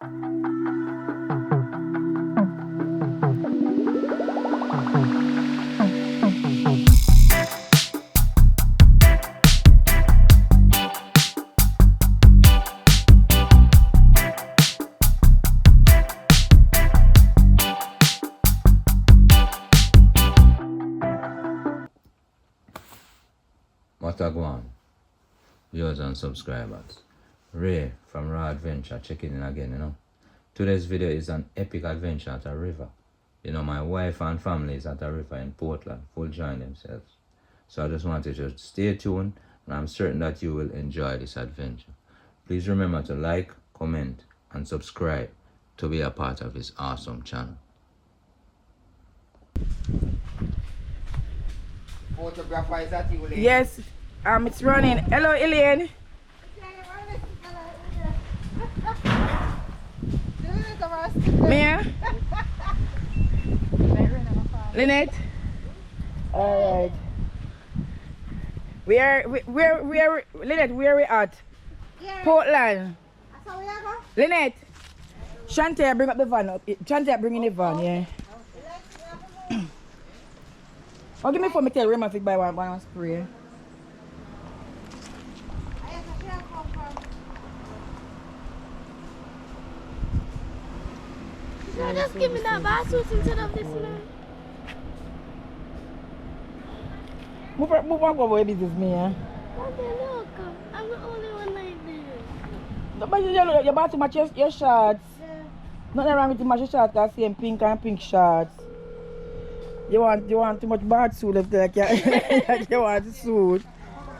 What a go on, viewers and subscribers. Ray from Raw Adventure checking in again, Today's video is an epic adventure at a river. My wife and family is at a river in Portland, full join themselves. So I just wanted you to stay tuned, and I'm certain that you will enjoy this adventure. Please remember to like, comment, and subscribe to be a part of this awesome channel. Yes, it's running. Hello, Elaine. Mia? Lynette? Alright. Lynette, where are we at? Portland. Lynette. Shantae, bring up the van. Shantae, bring in the van, yeah. Oh, give me for me tell Rema if buy one spray. No, just give me that bathsuit instead of this one. Move on go away business me, yeah. Look, I'm the only one like this. No, but your bathroom match your shorts. Yeah. Nothing wrong with the match your shorts, because same pink and pink shorts. You want too much bad suit left like you want the suit.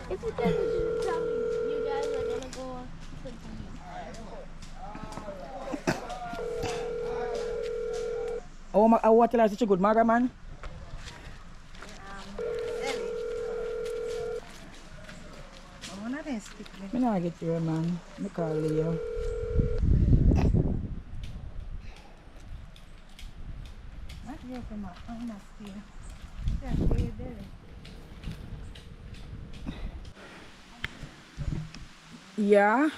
If you tell me to tell me, you guys are gonna go to I want to tell her such a good mother, man. I'm not get you, man. I call you. Yeah,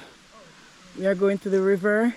we are going to the river.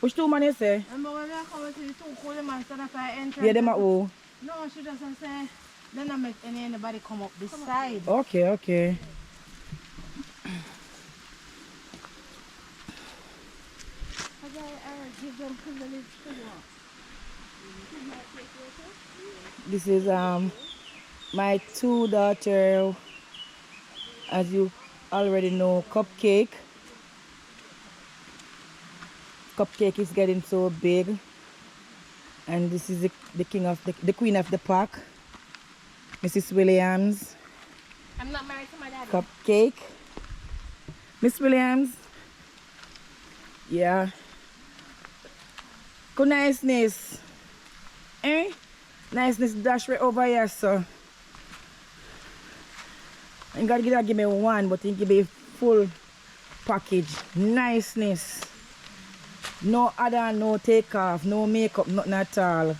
Which two man you say? Remember when I come to the two cool man stand up at entrance? Yeah, them are who? No, she doesn't say. Then I make anybody come up this side. Okay, okay. give them privilege to walk. This is my two daughters, as you already know, Cupcake. Cupcake is getting so big, and this is the queen of the pack, Mrs. Williams. I'm not married to my dad. Cupcake, Miss Williams. Yeah. Good niceness. Eh? Niceness dash right over here, so. You gotta give me one, but you give me a full package. Niceness. No other, no take off, no makeup, nothing at all.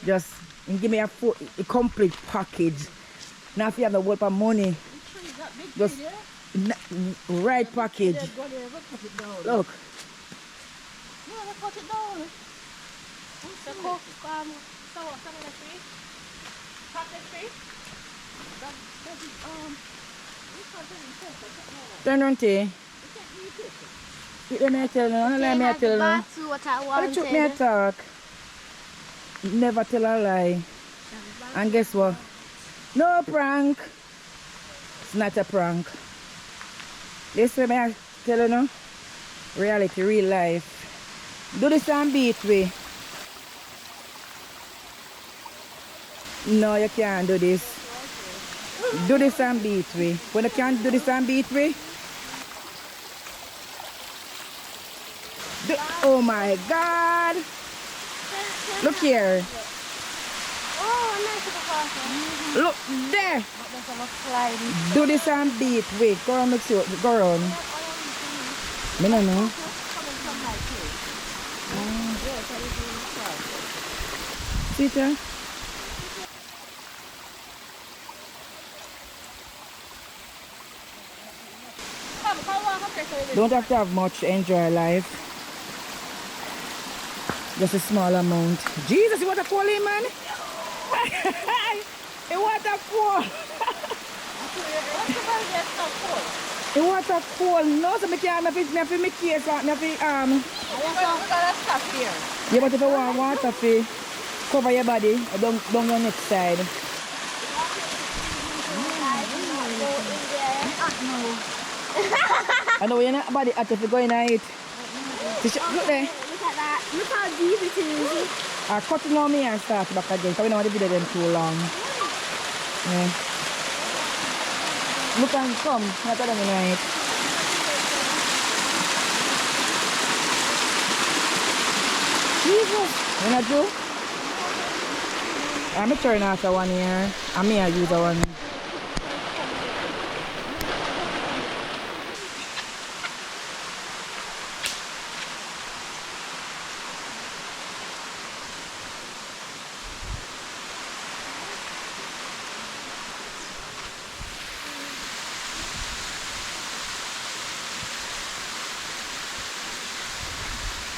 Just give me a complete package. Now if you have the world of money, just right package. Look. Cut it down. So cook some of the tree. Cut the tree. Turn around to let me tell you, let me tell you. What I wanted. Took me a talk. Never tell a lie. And guess what? No prank. It's not a prank. This way I tell you no. Reality, real life. Do this and beat me. No, you can't do this. Do this and beat me. When you can't do this and beat me, Oh my God. Look here. Oh, nice little crossing. Look there. There's a little sliding. Do this and beat. Wait, go on, let's see. Go around. Me no know. See it here? Don't have to have much to enjoy life. Just a small amount. Jesus, you want a cool, man? You want a cool? You want a cool? No, so I can't have my case, I have yeah, but if you want water, cover your body, down your next side. I know you're not body hot if you go in and eat. Look there. Look at that. Look how deep it is. I cut it on me and start back again, so we don't want the video them too long. Yeah. Look and come, not that I'm right. Jesus, you not do? I'm turn after 1 year. I may use a one.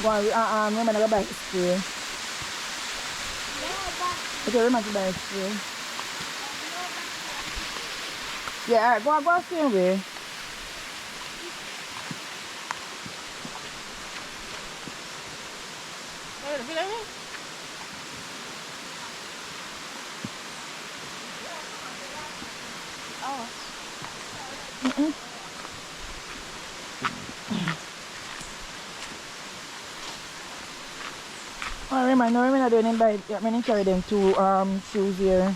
Go on, remember to go back to school. Okay, remember to buy school. Yeah, alright, go same way. Oh, remember doing it by I carry them two shoes here.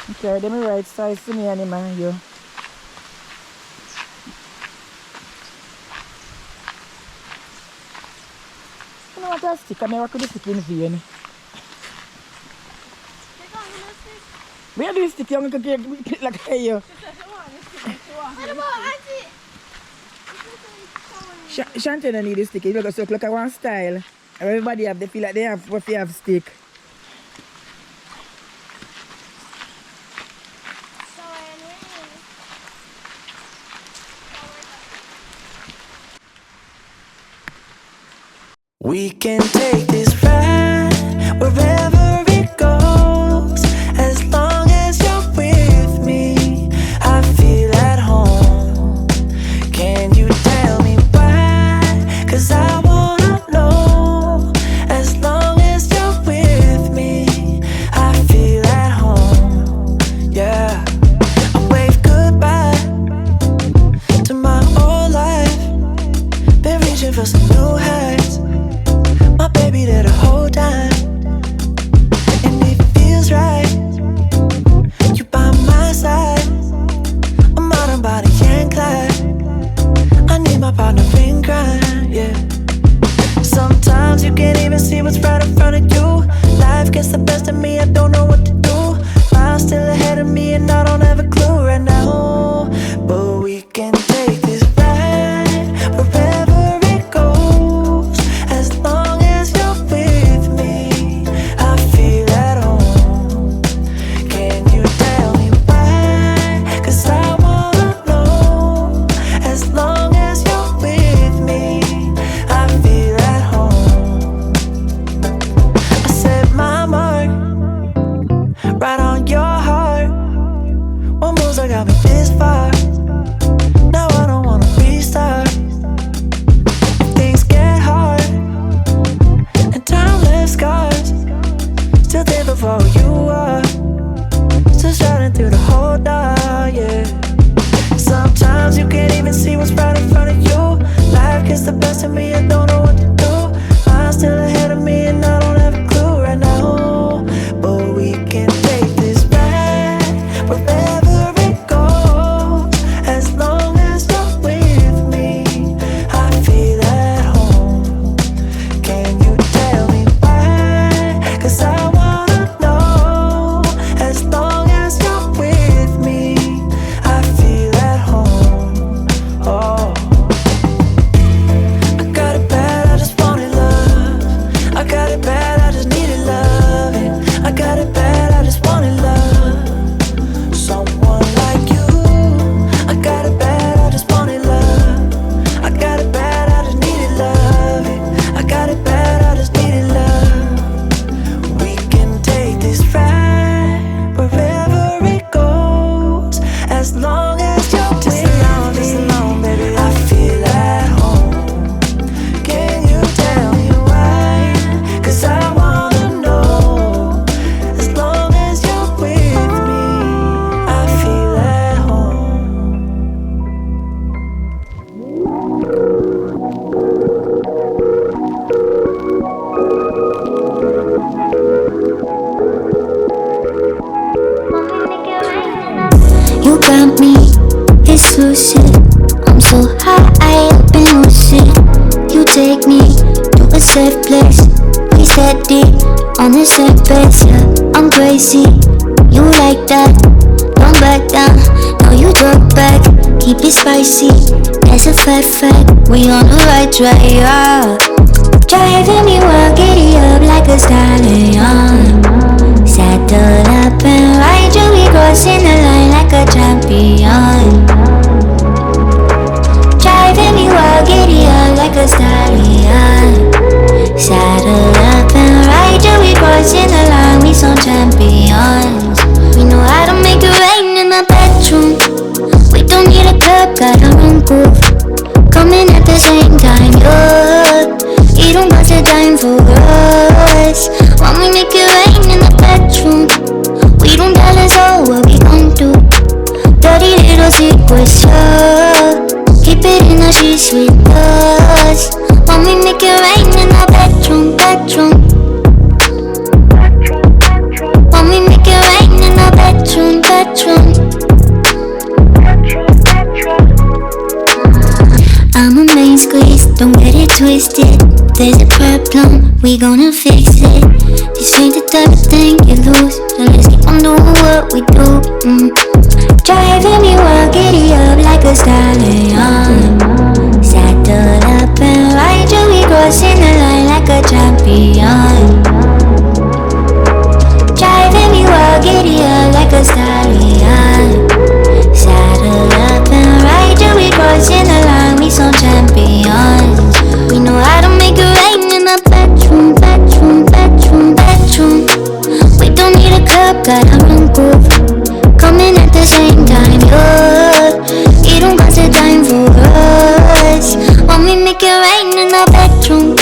I carry them the right size to me and him and you. You know what a stick? I never could stick in vein. Where do you stick? You're going to get like you. What about Auntie? Shanty don't need a stick. It looks like one style. Everybody have they feel like they have what they have stick. We can take this ride wherever it goes, as long as you're with me. I feel at home. Can you tell me why? 'Cause I wanna know. As long as you're with me, I feel at home. Yeah, I wave goodbye to my old life. Been reaching for some new heights. My baby there the whole time, and it feels right. You by my side. I'm out on body and Clyde. I need my partner in crime, yeah. Sometimes you can't even see what's right in front of you. Life gets the best of me, I don't know what to do. Miles still ahead of me and I don't have a clue right now. But we can take this ride wherever it goes, as long as you're with me. I feel at home. Can you tell me why? 'Cause I wanna know. As long as you're with me, I feel at home. I set my mark right on your heart. One moves I got me this far. Now I don't wanna restart. If things get hard and time left scars, still there before you are. Still shining through the whole dark, yeah. Sometimes you can't even see what's right in front of you. Life gets the best of me, I don't know what to do. I'm still ahead of me and I don't have a clue right now. But we can take this ride wherever it goes, as long as you're with me. I feel at home. lucid. I'm so high, I've been lucid. You take me to a safe place. We steady on the same pace, yeah. I'm crazy, you like that. Don't back down, no you talk back. Keep it spicy, there's a fact. We on the right track, yeah. Driving me wild, giddy up like a stallion. Saddle up and ride you, we crossing the line like a champion. Driving me wild, giddy up like a stallion. Saddle up and ride you, we crossing the line, we some champions. We know how to make it rain in the bedroom. We don't need a club, got our own groove. Coming at the same time, yo. You don't got the time for us. When we make it rain in the bedroom, we don't tell us all what we gon' do. Dirty little secrets, yo. Keep it in the sheets with us. When we make it rain in the bedroom. When we make it rain in the bedroom. I'm a main squeeze, don't get it twisted. There's a problem, we gonna fix it. This ain't the type of thing you lose, so let's keep on doing what we do. Driving me wild, giddy up like a stallion. Saddle up and ride you, we crossing the line like a champion. Driving me wild, giddy up like a stallion. Saddle up and ride you, we crossing the line, we some champions. We know how to make it rain in the bedroom. We don't need a club, got our own groove. Coming at the same time, yo. You don't got the time for us. When we make it rain in the bedroom,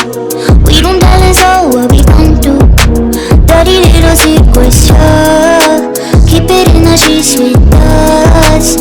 we don't tell us all what we gon' do. Dirty little secrets, yo. Keep it in the sheets with us.